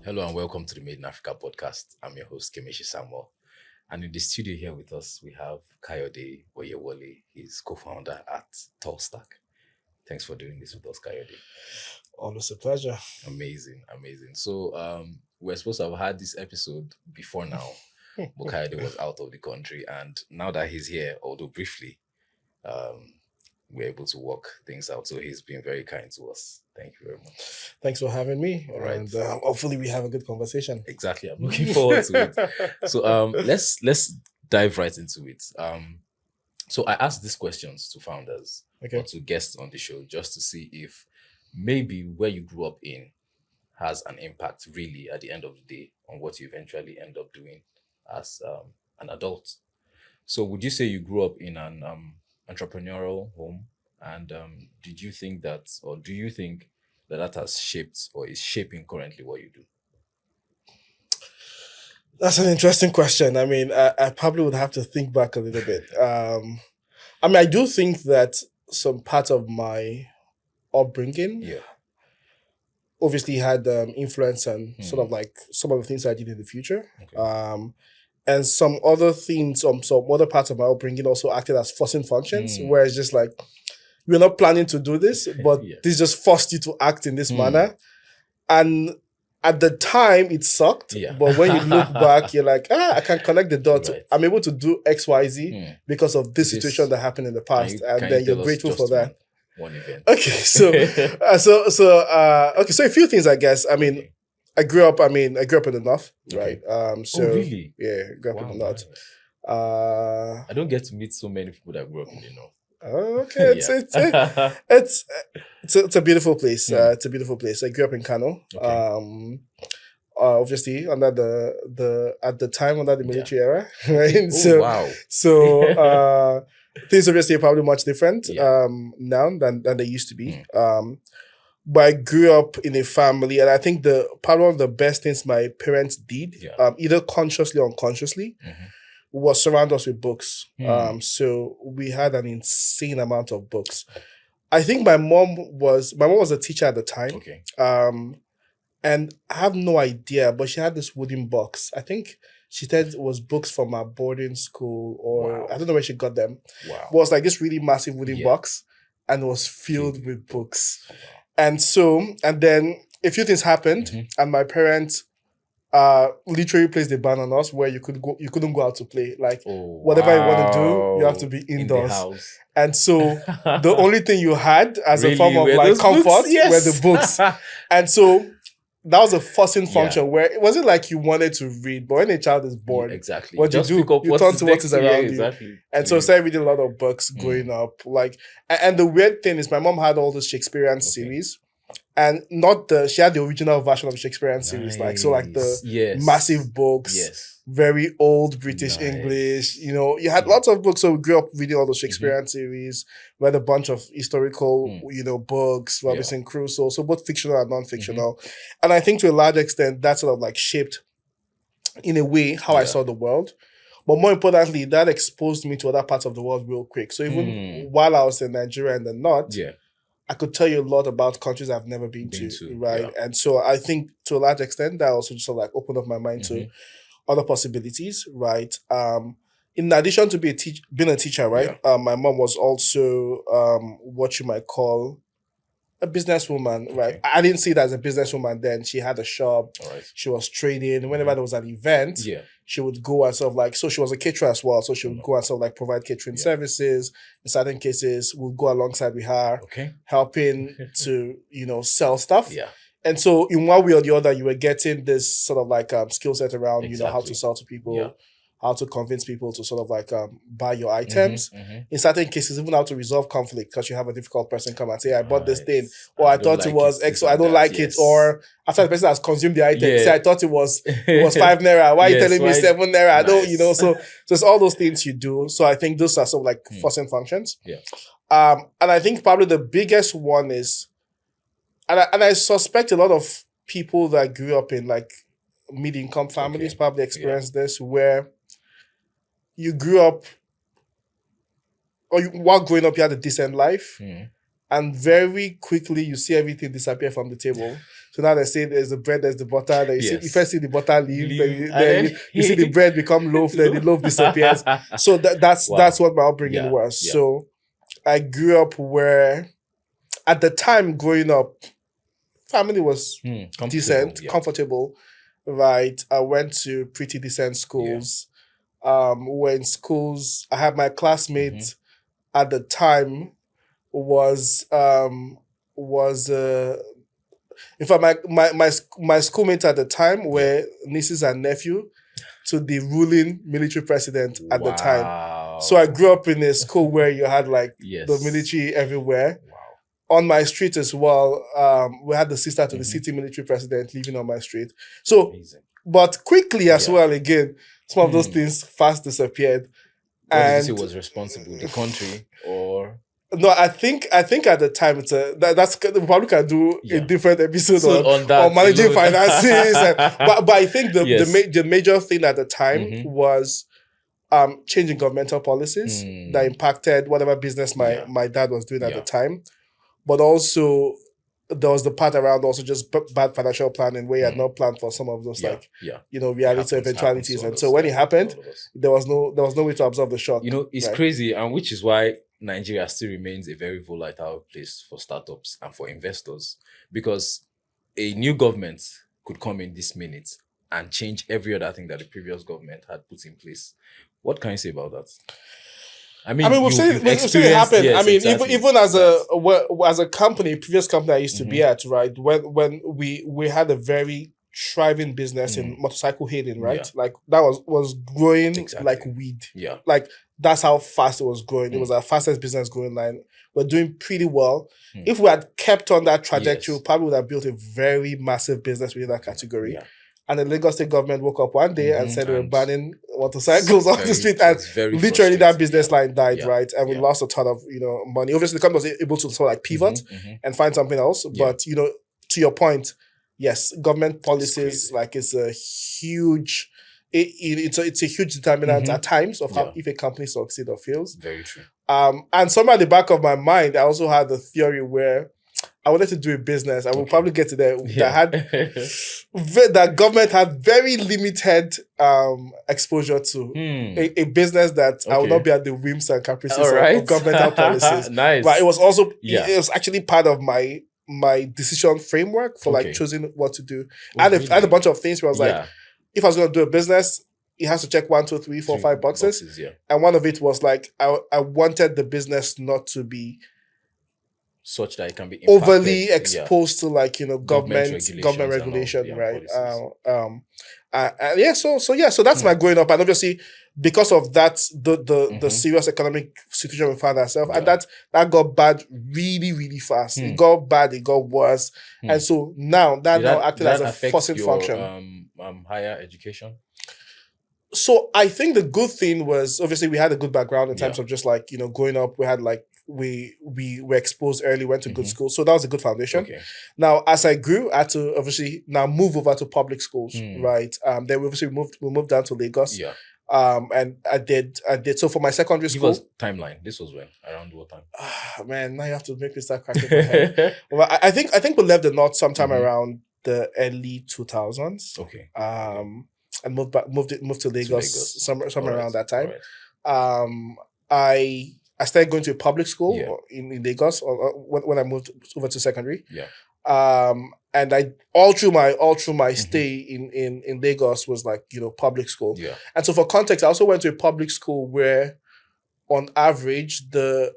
Hello and welcome to the Made in Africa podcast. I'm your host, Kemeshi Samuel. And in the studio here with us, we have Kayode Oyewole. He's co-founder at Talstack. Thanks for doing this with us, Kayode. Always a pleasure. Amazing. So we're supposed to have had this episode before now, but Kayode was out of the country. And now that he's here, although briefly, we're able to work things out. So he's been very kind to us. Thank you very much. Thanks for having me. All right. And hopefully we have a good conversation. Exactly. I'm looking forward to it. So let's dive right into it. So I asked these questions to founders Okay. or to guests on the show just to see if maybe where you grew up in has an impact really at the end of the day on what you eventually end up doing as an adult. So would you say you grew up in an entrepreneurial home? And did you think that, or do you think that has shaped or is shaping currently what you do? That's an interesting question. I mean, I probably would have to think back a little bit. I do think that some part of my upbringing Yeah. obviously had influence on sort of like some of the things I did in the future. Okay. And some other things, some other parts of my upbringing also acted as forcing functions, where it's just like, we're not planning to do this, but Yeah. this just forced you to act in this manner. And at the time, it sucked. Yeah. But when you look back, you're like, I can connect the dots. Right. I'm able to do X, Y, Z because of this situation that happened in the past. And then you're grateful for that. One event. Okay, so a few things, I guess. I mean, I grew up in the north, right? So really? yeah, I grew up in the north. I don't get to meet so many people that grew up in the north. Okay, it's a beautiful place. It's a beautiful place. I grew up in Kano. Okay. Obviously under the military era, right? Wow. So things obviously are probably much different Yeah. now than they used to be. But I grew up in a family, and I think probably one of the best things my parents did, either consciously or unconsciously, was surround us with books. So we had an insane amount of books. I think my mom was a teacher at the time. Okay. And I have no idea, but she had this wooden box. I think she said it was books from her boarding school, or Wow. I don't know where she got them. Wow. But it was like this really massive wooden box, and it was filled with books. And then a few things happened, and my parents literally placed a ban on us where you couldn't go out to play. Like whatever you want to do, you have to be indoors. In the house. And so the only thing you had as a form of Were like those comfort books? Yes. were the books. And so that was a forcing function where it wasn't like you wanted to read, but when a child is bored, Exactly. what Just you do, pick up you what's turn to what next is to you. around you. Exactly. And so I started reading a lot of books growing up. Like, and the weird thing is my mom had all the Shakespearean series. And she had the original version of the Shakespearean series, like the massive books, very old British English. You had lots of books. So we grew up reading all the Shakespearean series, read a bunch of historical, books, Robinson Crusoe, so both fictional and non-fictional. And I think to a large extent that sort of like shaped, in a way, how I saw the world. But more importantly, that exposed me to other parts of the world real quick. So even while I was in Nigeria and the North, I could tell you a lot about countries I've never been to, right? Yeah. And so I think to a large extent that also just sort of like opened up my mind to other possibilities, right? In addition to being a teacher, right? My mom was also what you might call a businesswoman, right? I didn't see it as a businesswoman then. She had a shop. She was trading. Whenever there was an event, she would go and sort of like, so she was a caterer as well. So she would go and sort of like provide catering services. In certain cases, we'll go alongside with her, helping to, sell stuff. And so in one way or the other, you were getting this sort of like skill set around, how to sell to people, how to convince people to sort of like buy your items. In certain cases, even how to resolve conflict, because you have a difficult person come and say, I bought this thing, or I thought it was X, or I don't like it, or after the person has consumed the item, say, I thought it was 5 naira. Why are you telling me 7 naira? I don't, so it's all those things you do. So I think those are sort of like forcing functions. And I think probably the biggest one is, and I suspect a lot of people that grew up in like mid-income families probably experienced this, where you grew up, or while growing up, you had a decent life, and very quickly you see everything disappear from the table. So now they say there's the bread, there's the butter. Then you first see the butter leave, then you see the bread become loaf, then the loaf disappears. So that's what my upbringing was. Yeah. So I grew up where, at the time growing up, family was decent, comfortable, right? I went to pretty decent schools. When schools, I had my classmates at the time was in fact my schoolmates at the time were nieces and nephew to the ruling military president at the time. So I grew up in a school where you had like the military everywhere. On my street as well, we had the sister to the city military president living on my street. So, but quickly as well, again, some of those things fast disappeared. What did you say was responsible? The country or? No, I think at the time that's we probably can do a different episode on managing finances. But I think the major thing at the time was changing governmental policies that impacted whatever business my dad was doing at the time. But also there was the part around also just bad financial planning where you had not planned for some of those reality eventualities. And so when it happened, there was no way to absorb the shock. It's crazy, and which is why Nigeria still remains a very volatile place for startups and for investors, because a new government could come in this minute and change every other thing that the previous government had put in place. What can you say about that? We've seen it happen. Yes, exactly. even as a company, previous company I used to be at, right? When we had a very thriving business in motorcycle hailing, right? Yeah. Like that was growing like weed. Yeah. Like that's how fast it was growing. It was our fastest business growing line. We're doing pretty well. If we had kept on that trajectory, we probably would have built a very massive business within that category. Yeah. And the Lagos State government woke up one day and said they were banning motorcycles off the street, and literally that business line died, right? And we lost a ton of money. Obviously, the company was able to sort of like pivot and find something else. But to your point, yes, government policies it's a huge. It's a huge determinant at times of how if a company succeeds or fails. Very true. And somewhere at the back of my mind, I also had the theory where I wanted to do a business. I will probably get to that. That government had very limited exposure to a business that I would not be at the whims and caprices of governmental policies. Nice. But it was also it was actually part of my decision framework for like choosing what to do. I had a bunch of things where I was like, if I was going to do a business, it has to check 1, 2, 3, 4, 5 boxes. And one of it was like I wanted the business not to be such that it can be impacted, overly exposed to like government regulation, right? So that's my growing up, and obviously because of that, the serious economic situation we found ourselves, and that got bad really, really fast. It got bad, it got worse, and so now that acted as a forcing function. Higher education. So I think the good thing was obviously we had a good background in terms of just like growing up. We had like we were exposed early, went to good school, so that was a good foundation. Now as I grew, I had to obviously now move over to public schools, right? Then we obviously moved down to Lagos. And I did so for my secondary school. Give us timeline. This was when? Around what time? Man, now you have to make me start cracking my head. Well, I think we left the north sometime around the early 2000s. And moved to Lagos. Somewhere around that time. I started going to a public school in Lagos when I moved over to secondary. And I all through my stay in Lagos was like public school. And so for context, I also went to a public school where, on average, the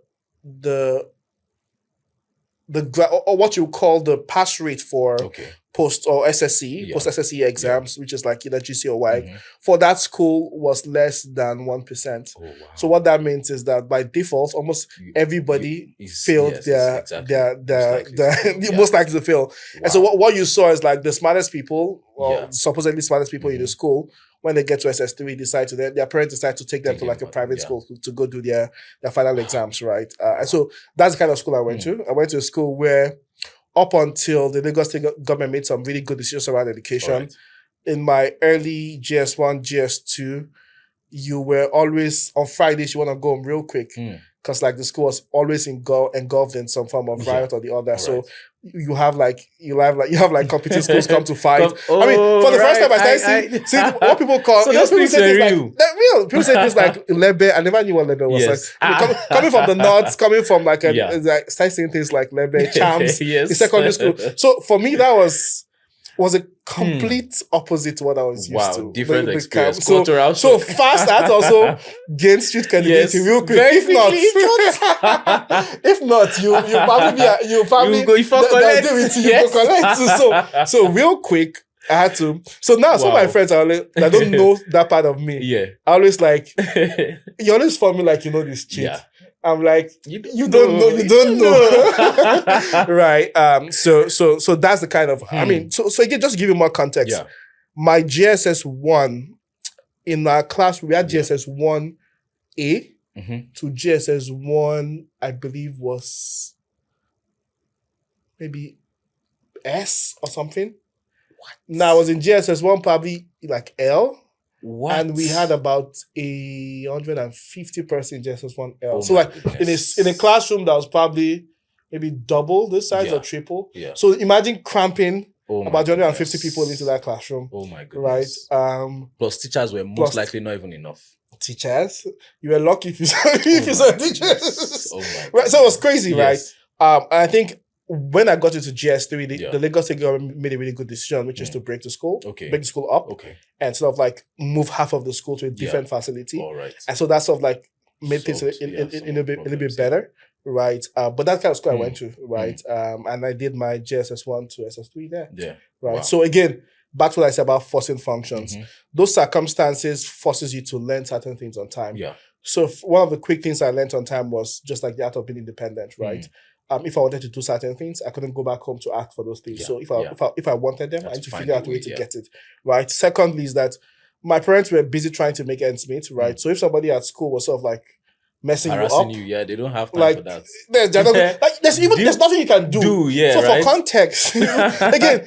or what you call the pass rate for post SSE exams, which is like either GC or Y, for that school was less than 1%. Oh, wow. So what that means is that by default, almost everybody failed most likely to fail. Wow. And so what you saw is like the smartest people, supposedly smartest people in the school, when they get to SS3, their parents decide to take them to like a private school to go do their final exams, right? And so that's the kind of school I went to. I went to a school where, up until the Lagos State government made some really good decisions around education, in my early GS1, GS2, you were always, on Fridays, you want to go home real quick. because like the school was always engulfed in some form of riot or the other. All So right. you have competing schools come to fight. I mean, for the first time I started seeing what people call, so people things say are things real. like they're real. People say things like Lebe. I never knew what Lebe was. Yes. Like, I mean, coming from the north, coming from like start saying things like Lebe, Champs Yes. in secondary school. So for me, that was a complete opposite to what I was used to. Different experience. So fast, I had to also gain street credibility real quick. Very If not, you probably go collect. So real quick, I had to. So now some of my friends that don't know that part of me. Yeah. I always like, you always for me like, this cheat. Yeah. I'm like, you don't know. Right. So that's the kind of, I mean, so again, just to give you more context. Yeah. My GSS 1, in our class, we had GSS 1A to GSS 1, I believe was maybe S or something. What? Now I was in GSS 1, probably like L. What? And we had about 150 person in GSS 1L. Oh so like in a classroom that was probably maybe double this size or triple. Yeah. So imagine cramping about 150 people into that classroom. Oh my goodness. Right. Plus teachers were most likely not even enough. Teachers, you were lucky if you saw teachers. Oh my right. So it was crazy, right? And I think when I got into GS3, the Lagos State government made a really good decision, which is to break the school, break the school up, and sort of like move half of the school to a different facility. All right. And so that sort of like made things a little bit better, right? But that kind of school I went to, right? And I did my GSS 1 to SS3 there. Yeah. Right. Wow. So again, back to what I said about forcing functions. Those circumstances forces you to learn certain things on time. Yeah. So one of the quick things I learned on time was just like the art of being independent, right? If I wanted to do certain things, I couldn't go back home to ask for those things. So if I wanted them, I had to figure out a way to get it, right? Secondly is that my parents were busy trying to make ends meet, right? So if somebody at school was sort of like messing harassing you up, they don't have time for that. There's nothing you can do. So for context, again,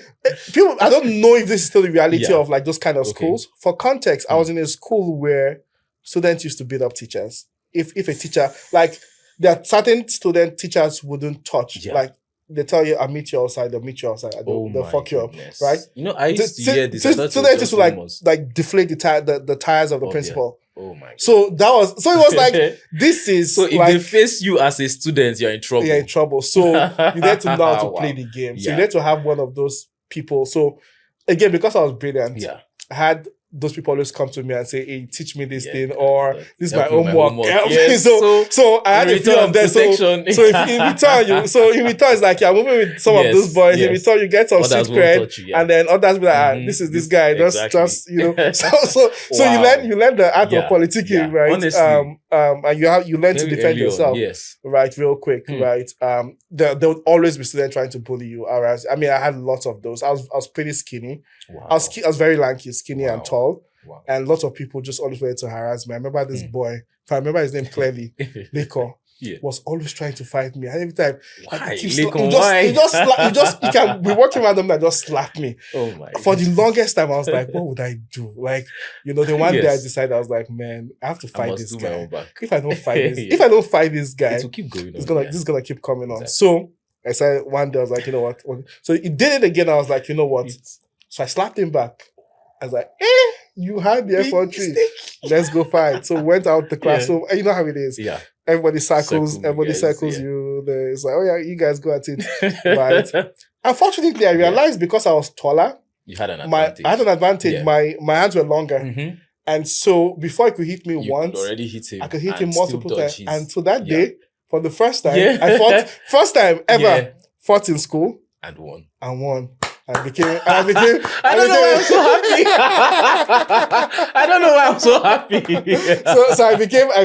people, I don't know if this is still the reality of like those kind of schools. For context, I was in a school where students used to beat up teachers. If a teacher, like, there are certain student teachers wouldn't touch. Like, they tell you, I'll meet you outside, they'll meet you outside, they'll fuck you up, right? I used to hear this. Students used to like deflate the tires of the principal. Yeah. Oh my God. So it was like, this is so if like, they face you as a student, you're in trouble. You're in trouble. So you need to know how to play the game. So you need to have one of those people. So again, because I was brilliant, I had those people always come to me and say, hey, teach me this thing, or this is my homework. Yes. So I had a few of them. So in return, it's like, moving with some of those boys. In return, you get some street cred, and then others be like, this is this guy. Just So you learn the art of politicking, right? Honestly. And you learn to defend yourself, right? Real quick, right? There would always be students trying to bully you. I mean, I had lots of those. I was pretty skinny. Wow. I was very lanky, skinny, and tall. Wow. And lots of people just always wanted to harass me. I remember this boy, if I remember his name clearly, Leko, was always trying to fight me. And every time, he can be walking around them and just slap me. Oh my! For the longest time, I was like, what would I do? Like, the one day I decided, I was like, man, I have to fight this guy. If I don't fight this guy, it will keep going. This is gonna keep coming on. So I said one day, I was like, you know what? So he did it again. I was like, you know what? So I slapped him back. I was like, you had the Ep.3. Let's go fight. So went out the classroom. And you know how it is. Yeah. Everybody circles you. It's like, oh yeah, you guys go at it. Right. Unfortunately, I realized because I was taller, you had an advantage. I had an advantage. Yeah. My hands were longer. And so before he could hit me once, already hit him. I could hit him multiple times. And so that day, for the first time, I fought, first time ever, fought in school. And won. I became. I don't know why I'm so happy. I don't know why I'm so happy. So I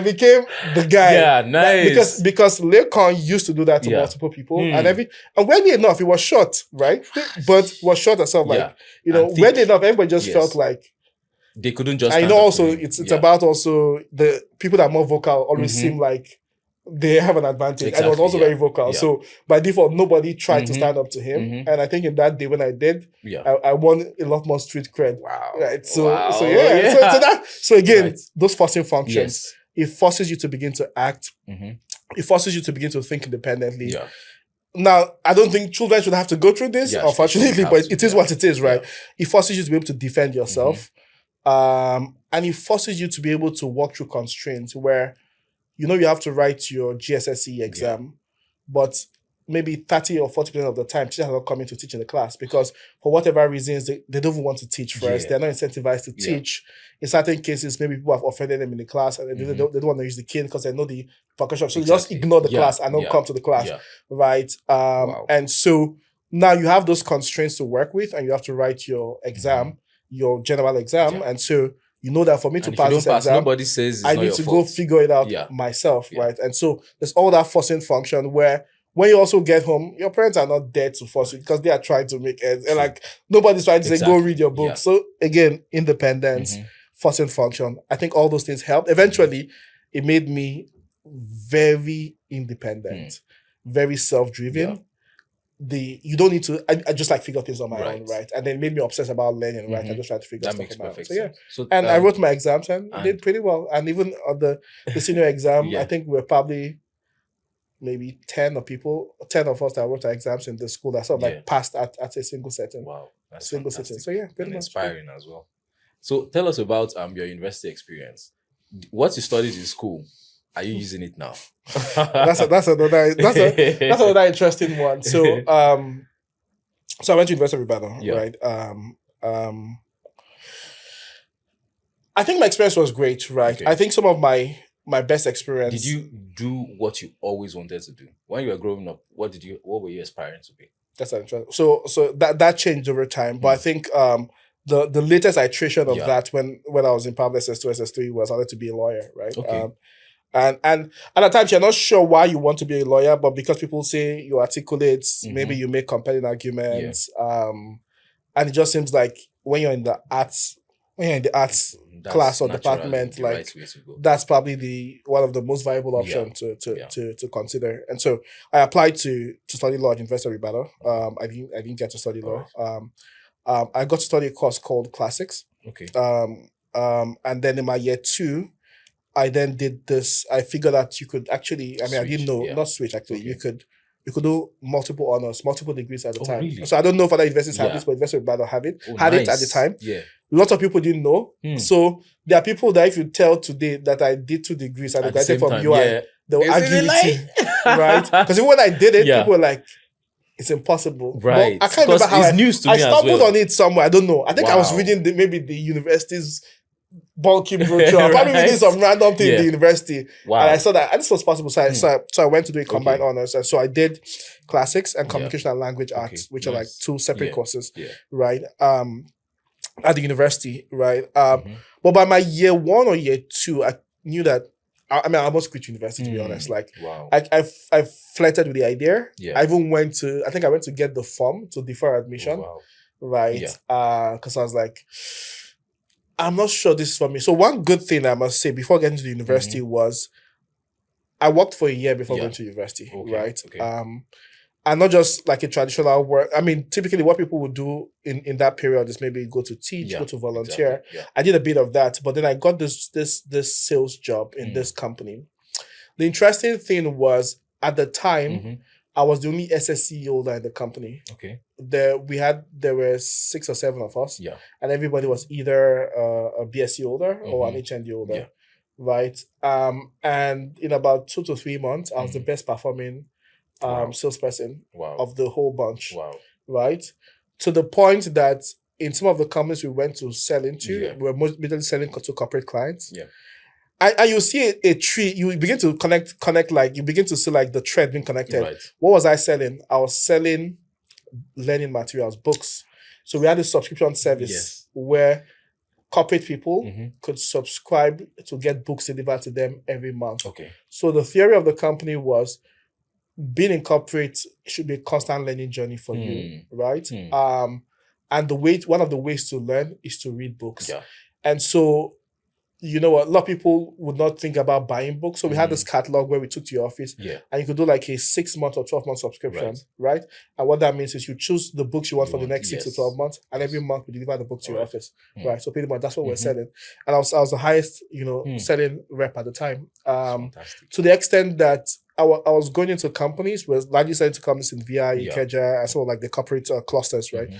became the guy. Yeah, nice. Because Lekon used to do that to multiple people, and weirdly enough, it was short, right? But was short as well. Like weirdly enough, everybody just felt like they couldn't just. I know. Also, it's about also the people that are more vocal always seem like they have an advantage. And it was also very vocal. Yeah. So by default, nobody tried to stand up to him. And I think in that day when I did, I won a lot more street cred. Wow. Right. So again, those forcing functions, it forces you to begin to act it forces you to begin to think independently. Yeah. Now, I don't think children should have to go through this, unfortunately, but it is what it is, right? It forces you to be able to defend yourself. And it forces you to be able to walk through constraints where, you have to write your GSSE exam, but maybe 30 or 40% of the time, teachers are not coming to teach in the class because for whatever reasons, they don't even want to teach first. They're not incentivized to teach. In certain cases, maybe people have offended them in the class and they don't want to use the cane because they know the percussion. So they just ignore the class and don't come to the class, right? And so now you have those constraints to work with and you have to write your exam, your general exam. And so you know that for me to pass this exam, nobody says I need to go figure it out myself, right? And so there's all that forcing function where when you also get home, your parents are not there to force you because they are trying to make ends. And like nobody's trying to say, go read your book. So again, independence, forcing function. I think all those things helped. Eventually, it made me very independent, very self-driven. You don't need to, I just like figure things on my own, right? And then it made me obsessed about learning, right? I just tried to figure stuff on my own. So yeah. So, and I wrote my exams and did pretty well. And even on the senior exam, I think we're probably maybe 10 of us that wrote our exams in the school that sort of like passed at a single setting. Wow. That's single setting. So yeah, pretty much. Inspiring as well. So tell us about your university experience. What you studied in school, are you using it now? that's another interesting one. So so I went to University of Ibadan, right? I think my experience was great, right? I think some of my best experience. Did you do what you always wanted to do when you were growing up? What were you aspiring to be? That's interesting. So that changed over time, but I think the latest iteration of that when I was in Pablo SS2, SS3 was I wanted to be a lawyer, right? Okay. And at times you're not sure why you want to be a lawyer, but because people say you articulate, maybe you make compelling arguments, and it just seems like when you're in the arts class or department, like that's probably that's one of the most viable options to consider. And so I applied to study law at University of Ibadan. I didn't get to study law. I got to study a course called Classics. Okay. And then in my year 2, I then did this. I figured that you could actually, I didn't know, not switch actually. Okay. You could do multiple honors, multiple degrees at the time. Really? So I don't know if other universities have this, but University of Ibadan had it at the time. Yeah. Lots of people didn't know. So there are people that if you tell today that I did 2 degrees and I graduated from UI, they'll argue with you. Right? Because even when I did it, people were like, it's impossible. Right. But I can't remember how it's news to me I stumbled as well. on it somewhere. I don't know. I think I was reading maybe the university's bulky brochure. I probably reading some random thing in the university. Wow. And I saw that. And this was possible. So I went to do a combined honors. And so I did Classics and Communication and Language Arts, which are like 2 separate courses. Right. At the university. Right. But by my year 1 or year 2, I knew that I almost quit university, to be honest. Like, I flirted with the idea. I even went to get the form to defer admission. Right. Because I was like, I'm not sure this is for me. So one good thing I must say before getting to the university was I worked for a year before going to university. Right. Okay. And not just like a traditional work. Typically what people would do in that period is maybe go to teach, go to volunteer. Exactly. I did a bit of that, but then I got this sales job in this company. The interesting thing was at the time, I was the only SSC holder in the company. Okay. There were 6 or 7 of us. Yeah. And everybody was either a BSc holder or an HND holder. Yeah. Right. And in about 2 to 3 months, I was the best performing salesperson of the whole bunch. Wow. Right? To the point that in some of the companies we went to sell into, we were mainly selling to corporate clients. Yeah. And you see a tree, you begin to connect, like you begin to see like the thread being connected. Right. What was I selling? I was selling learning materials, books. So we had a subscription service where corporate people could subscribe to get books delivered to them every month. Okay. So the theory of the company was being in corporate should be a constant learning journey for you, right? And one of the ways to learn is to read books. Yeah. And so, you know what, a lot of people would not think about buying books. So we had this catalog where we took to your office and you could do like a 6-month or 12-month subscription, right? And what that means is you choose the books you want for the next 6 to 12 months, and every month we deliver the book to your office, right? So pretty much that's what we're selling. And I was the highest, selling rep at the time. To the extent that I was going into companies, was largely selling to companies in VI, Ikeja, and some of like the corporate clusters, right?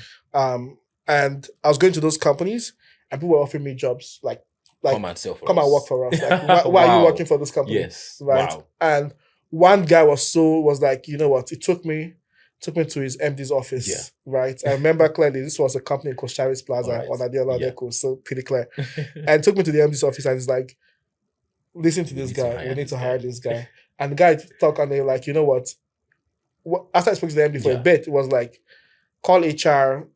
And I was going to those companies, and people were offering me jobs like come and work for us. Like, why are you working for this company? Yes, right? Wow. And one guy was like, you know what? It took me to his MD's office, right? I remember clearly, this was a company in Coast Plaza on Adiola Deco, so pretty clear. And took me to the MD's office and he's like, listen to this guy, we need to hire this guy. And the guy talked and they're like, you know what? After I spoke to the MD for a bit, it was like, call HR,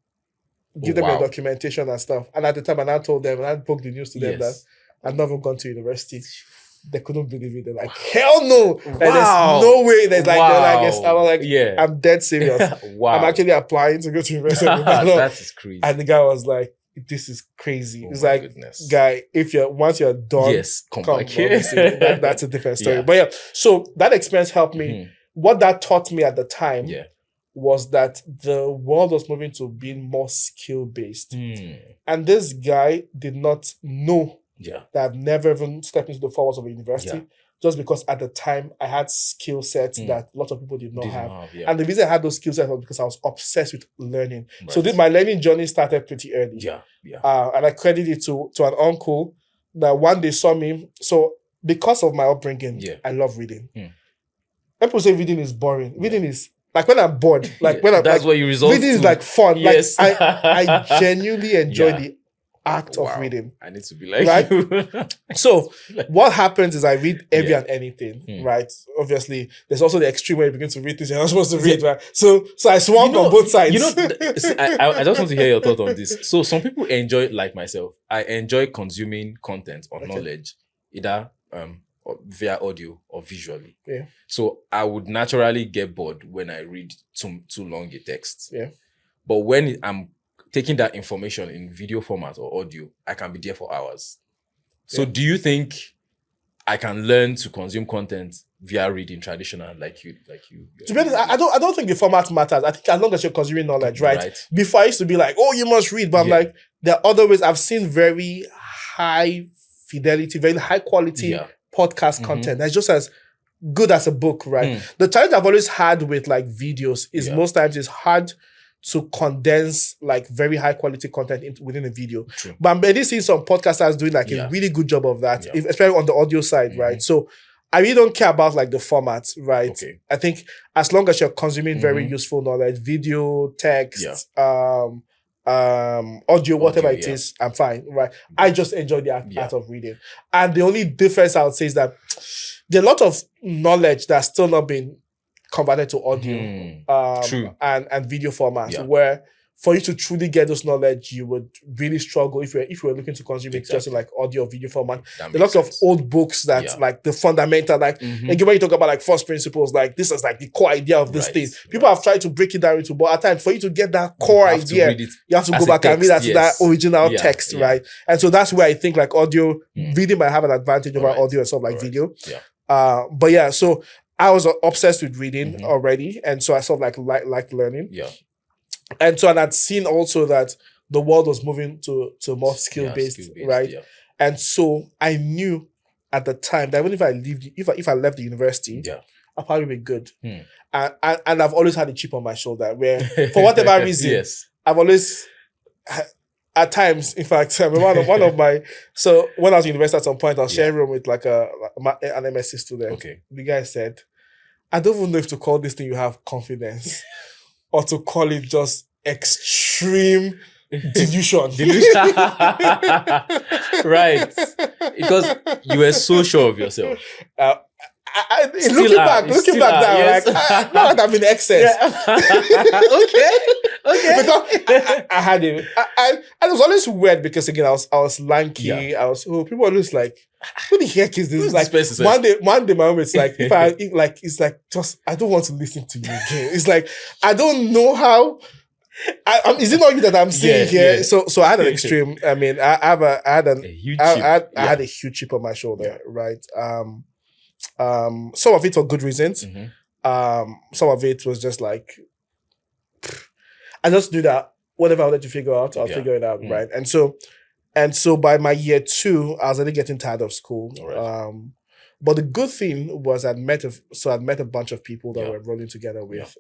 give them your documentation and stuff. And at the time, and I told them, and I broke the news to them that I'd not even gone to university. They couldn't believe it. They're like, hell no! Like, there's no way. There's like, I was like, I'm dead serious. I'm actually applying to go to university. That is crazy. And the guy was like, this is crazy. It's like, guy, once you're done, come back here. That's a different story. But so that experience helped me. What that taught me at the time was that the world was moving to being more skill-based. And this guy did not know that I've never even stepped into the four walls of a university, just because at the time I had skill sets that a lot of people did not have. And the reason I had those skill sets was because I was obsessed with learning. Right. So my learning journey started pretty early. And I credit it to an uncle that one day saw me. So because of my upbringing, I love reading. People say reading is boring. Reading is like when I'm bored. Like when I'm that's what you result reading to. Is like fun. Yes. Like I genuinely enjoy the act of reading. I need to be like you. So what happens is I read every and anything, right? Obviously, there's also the extreme where you begin to read things you're not supposed to read, right? So I swung on both sides. I just want to hear your thought on this. So some people enjoy, like myself, I enjoy consuming content or knowledge, either via audio or visually. So I would naturally get bored when I read too long a text. But when I'm taking that information in video format or audio, I can be there for hours. So do you think I can learn to consume content via reading traditional like you? To be honest, I don't think the format matters. I think as long as you're consuming knowledge, right? Before I used to be like, oh, you must read, but I'm like, there are other ways. I've seen very high fidelity, very high quality podcast content that's just as good as a book, right? The challenge I've always had with like videos is most times it's hard to condense like very high quality content within a video. True. But I'm already seeing some podcasters doing like a really good job of that, especially on the audio side, right? So I really don't care about like the format, right? I think as long as you're consuming very useful knowledge, video, text, audio, whatever it is, I'm fine, right? I just enjoy the art of reading. And the only difference I would say is that there are a lot of knowledge that's still not been converted to audio and video format, where for you to truly get this knowledge, you would really struggle if you were looking to consume it just in like audio or video format. There are lots of old books that like the fundamental, like when you talk about like first principles, like this is like the core idea of this thing. People have tried to break it down into, but at times for you to get that core idea, you have to go back and read that original text, right? And so that's where I think like audio reading might have an advantage over audio and stuff like video. But so I was obsessed with reading already, and so I sort of like learning. And so I'd seen also that the world was moving to more skill-based, right? And so I knew at the time that even if I left the university, I'll probably be good. And I've always had a chip on my shoulder where, for whatever reason, I've always at times, in fact, one of my, so when I was in university at some point, I was sharing a room with like an MSc student. The guy said, I don't even know if to call this thing you have confidence or to call it just extreme delusion. Right. Because you were so sure of yourself. Looking back now, yes. Like, not that I'm in excess. Okay. Because I had it. And it was always weird because again, I was lanky. People were always like, who the heck is this? Like one day my mom is like, it's like just I don't want to listen to you again. It's like I don't know how. Is it not you that I'm seeing here? Yeah. So I had an extreme. I mean, I had a huge chip on my shoulder, right? Some of it for good reasons. Some of it was just like I just do that. Whatever I wanted to figure out, I'll figure it out, right? And so by my year 2, I was already getting tired of school. Right. But the good thing was I'd met a bunch of people that were rolling together with.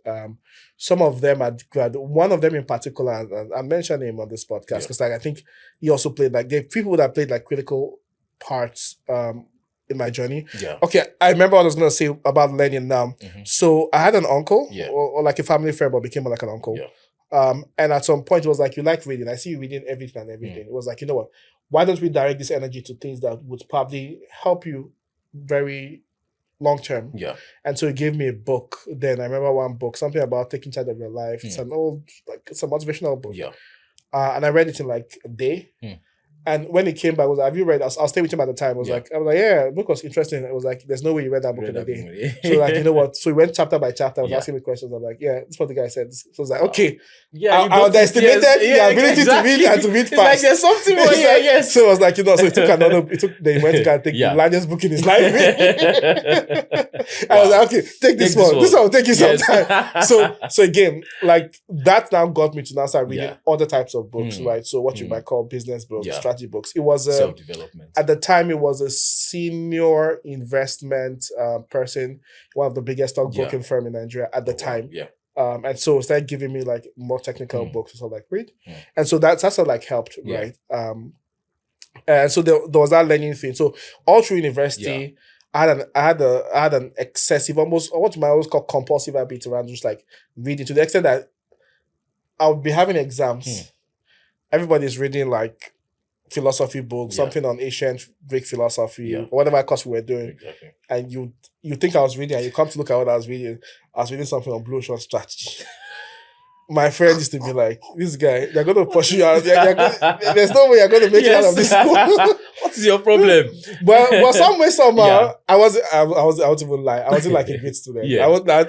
Some of them had one of them in particular, and I mentioned him on this podcast because like I think he also played like there people that played like critical parts in my journey. Okay, I remember what I was gonna say about learning now. So I had an uncle or like a family friend, but became like an uncle. And at some point it was like, you like reading. I see you reading everything and everything. It was like, you know what? Why don't we direct this energy to things that would probably help you very long term? And so he gave me a book. Then I remember one book, something about taking charge of your life. It's an old, like it's a motivational book. And I read it in like a day. And when he came back, I was like, have you read? I was staying with him at the time. I was like, yeah, the book was interesting. It was like, there's no way you read that book in a day. So like, you know what? So we went chapter by chapter. I was asking me questions. I'm like, yeah, that's what the guy said. So I was like, okay. I underestimated the ability to read and to read fast. Like there's something more here, yes. So I was like, you know, so he went to go and take the largest book in his life. I was like, okay, take this one. This one will take you some time. So again, like that now got me to now start reading other types of books, right? So what you might call business books, strategy books. It was self-development. At the time, it was a senior investment person, one of the biggest stockbroking firm in Nigeria at the time. And so it started giving me like more technical books, so like read. And so that's what like helped, right? And so there was that learning thing. So all through university, I had an excessive, almost what you might always call compulsive habit around just like reading, to the extent that I would be having exams. Everybody's reading like philosophy books, something on ancient Greek philosophy, or whatever course we were doing. And you think I was reading, and you come to look at what I was reading. I was reading something on blue ocean strategy. My friend used to be like, this guy, they're going to push you out. There's no way you're going to make it out of this school. What is your problem? But some way, somehow, I won't even lie. I wasn't like a great student. I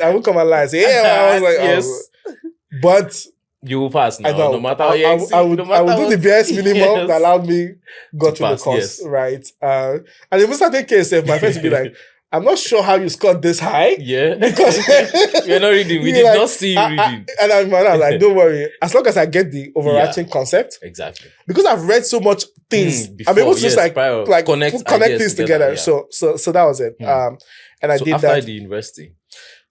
won't come and lie and say, I was like, but you will pass now. No matter how I would do the best minimum that allowed me go through the course, right? And even certain cases, my friends would be like, I'm not sure how you scored this high. Because you're not reading. We did not see you reading. And I'm like, don't worry. As long as I get the overarching concept. Exactly. Because I've read so much things, I'm able to just like connect things together. So that was it. And I did that. After the university.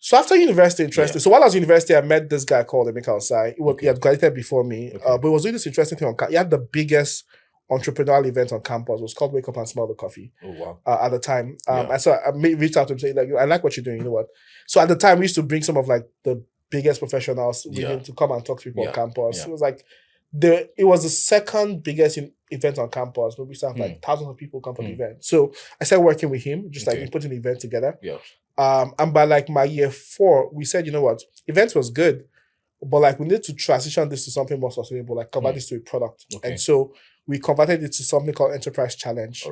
So after university, interesting. So while I was in university, I met this guy called Emeka Osai. He had graduated before me, but he was doing this interesting thing on campus. He had the biggest entrepreneurial event on campus. It was called Wake Up and Smell the Coffee. Oh, wow. At the time. And so I reached out to him saying, like, I like what you're doing, you know what? So at the time, we used to bring some of like the biggest professionals with him to come and talk to people on campus. It was like, it was the second biggest event on campus, but we used to have like thousands of people come for the event. So I started working with him, just like we put an event together. And by like my year 4, we said, you know what, events was good, but like we need to transition this to something more sustainable, like convert this to a product. And so we converted it to something called Enterprise Challenge,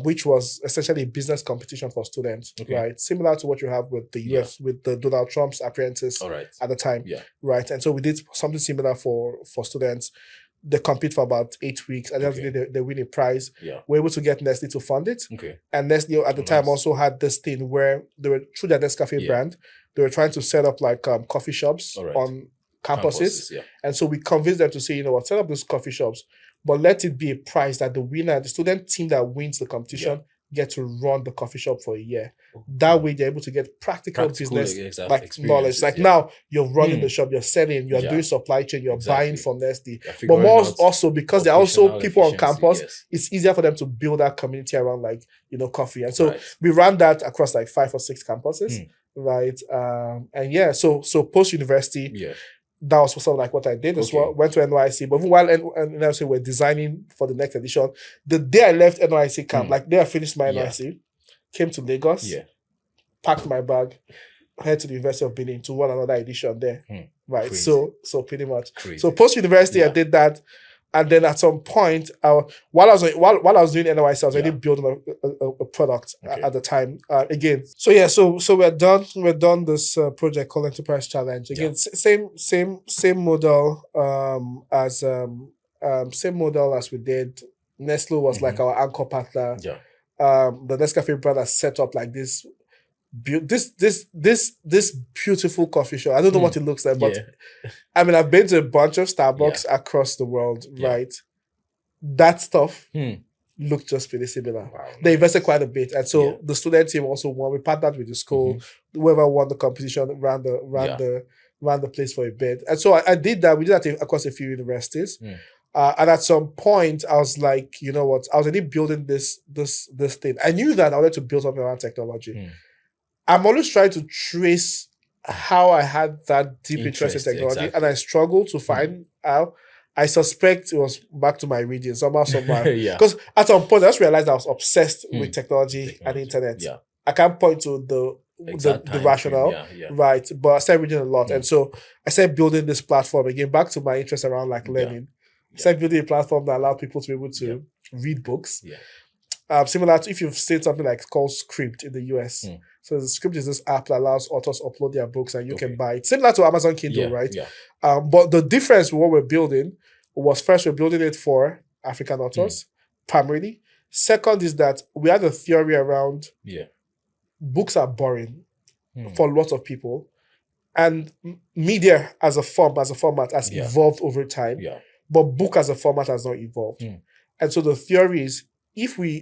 which was essentially a business competition for students, right? Similar to what you have with the US, with the Donald Trump's apprentice at the time, right? And so we did something similar for students. They compete for about 8 weeks, and then they win a prize. We're able to get Nestle to fund it. And Nestle at the time also had this thing where they were, through their Nescafe brand, they were trying to set up like coffee shops on campuses. And so we convinced them to say, you know what, set up these coffee shops, but let it be a prize that the winner, the student team that wins the competition, get to run the coffee shop for a year. That way they're able to get practical business like knowledge. Like now you're running the shop, you're selling, you're doing supply chain, you're buying from Nestle. But more also because there are also people on campus, it's easier for them to build that community around like, you know, coffee. And so we ran that across like 5 or 6 campuses. Right. And so post-university, that was sort of like what I did as well. Went to NYC, but while NYC were designing for the next edition, the day I left NYC camp, like day I finished my NYC, came to Lagos, packed my bag, head to the University of Benin to run another edition there. Right. Crazy. So pretty much. Crazy. So post-university, I did that. And then at some point, while I was doing NYC, I was already building a product at the time. So we're done. We're done this project called Enterprise Challenge. Again, same model as we did. Nestle was like our anchor partner. The Nescafe brothers set up like this beautiful coffee shop. I don't know what it looks like, but I mean, I've been to a bunch of Starbucks across the world, right? That stuff looked just pretty similar. Wow, They invested quite a bit, and so Yeah. the student team also won. We partnered with the school. Whoever won the competition ran the place for a bit, and so I did that. We did that across a few universities. And at some point, I was like, you know what? I was already building this thing. I knew that I wanted to build something around technology. I'm always trying to trace how I had that deep interest in technology, exactly. and I struggled to find out. I suspect it was back to my reading somehow. Because at some point, I just realized I was obsessed with technology and internet. Yeah. I can't point to the rationale, right? But I started reading a lot, and so I started building this platform again. Back to my interest around like learning. I started building a platform that allowed people to be able to read books. Similar to if you've seen something like called Script in the US. So the Script is this app that allows authors to upload their books and you can buy it. Similar to Amazon Kindle, right? But the difference with what we're building was, first, we're building it for African authors, primarily. Second is that we had a theory around books are boring for lots of people. And media as a format has evolved over time. But book as a format has not evolved. And so the theory is,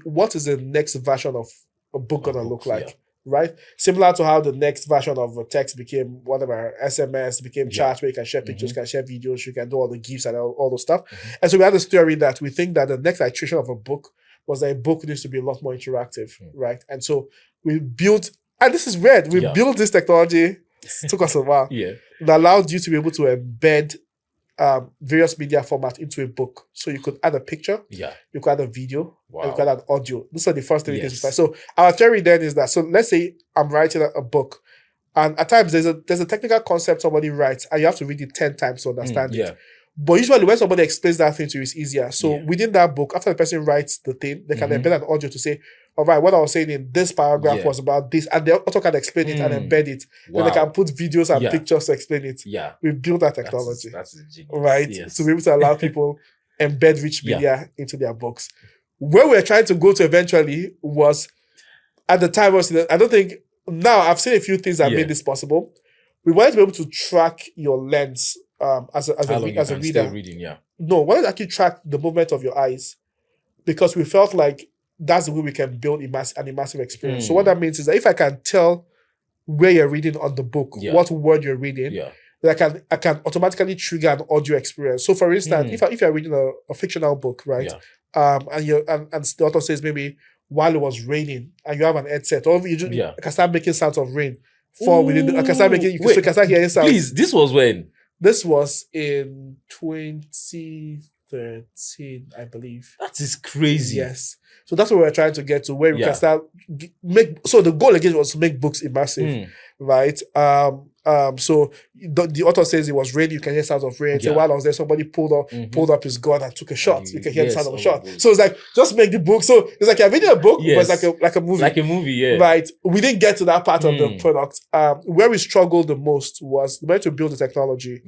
what is the next version of a book going to look like? Right? Similar to how the next version of a text became whatever, SMS, became chats where you can share pictures, you can share videos, you can do all the GIFs and all those stuff. And so we had this theory that we think that the next iteration of a book was that a book needs to be a lot more interactive, right? And so we built, and this is weird, we built this technology, it took us a while, that allowed you to be able to embed various media formats into a book. So you could add a picture, you could add a video, and you could add audio. These are the first three things. So our theory then is that, so let's say I'm writing a book, and at times there's a technical concept somebody writes, and you have to read it 10 times to understand it. But usually when somebody explains that thing to you, it's easier. So within that book, after the person writes the thing, they can embed an audio to say, all right, what I was saying in this paragraph was about this, and they also can explain it and embed it. Then they can put videos and pictures to explain it. We built that technology. That's genius. Right? To be able to allow people embed rich media into their books. Where we're trying to go to eventually was, at the time, I don't think, now I've seen a few things that made this possible. We wanted to be able to track your lens as a reader. No, we wanted to actually track the movement of your eyes, because we felt like that's the way we can build an immersive experience. So what that means is that if I can tell where you're reading on the book, what word you're reading, then I can automatically trigger an audio experience. So for instance, if you're reading a fictional book, right, and the author says maybe while it was raining, and you have an headset, or you can start making sounds of rain fall within. I can start making. You can start hearing sounds. Please, this was when? This was in 2013, I believe. That is crazy. Yes. So that's what we're trying to get to, where we can start so the goal again was to make books immersive, right? So the author says it was rain, you can hear sounds of rain. So while I was there, somebody pulled up his gun and took a shot. You can hear the sound of a shot. So it's like, just make the book. So it's like you're reading a book, but it's like a movie. Like a movie, right? We didn't get to that part of the product. Where we struggled the most was we went to build the technology.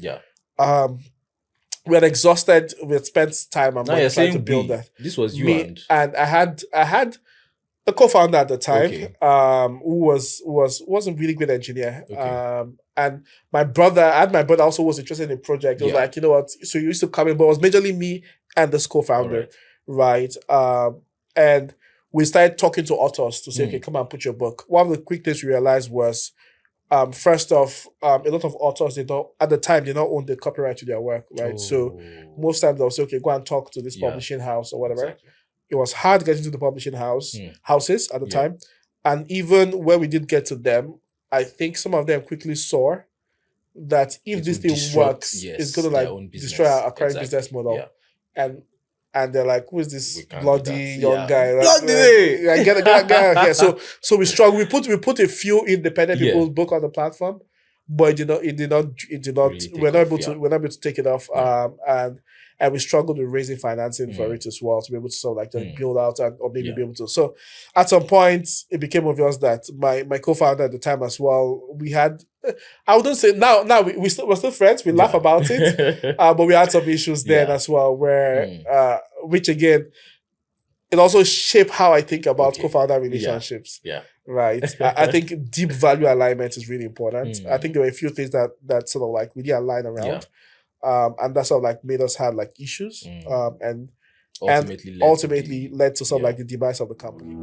We had exhausted. We had spent time and money trying to build that. This was you and I had a co-founder at the time, who wasn't really good engineer. And my brother also was interested in the project. It was like, you know what? So you used to come in, but it was majorly me and this co-founder, right? And we started talking to authors to say, okay, come and put your book. One of the quick things we realized was, first off, a lot of authors, at the time, they don't own the copyright to their work, right? So most times they'll say, okay, go and talk to this publishing house or whatever. Exactly. It was hard getting to the publishing houses at the time. And even when we did get to them, I think some of them quickly saw that if this thing works, it's going to destroy our current business model. And they're like, who is this bloody young guy? Like, get out here. So we struggled. We put a few independent people's book on the platform, but it did not really we're not able to take it off. And we struggled with raising financing for it as well, to be able to sort of like just build out or maybe be able to. So at some point it became obvious that my co-founder at the time as well, we had, I wouldn't say now we're still friends, we laugh about it, but we had some issues then as well, where which again, it also shaped how I think about co-founder relationships. Right. I think deep value alignment is really important. I think there were a few things that sort of like we didn't align around. And that sort of like made us have like issues. And ultimately led to sort of like the demise of the company.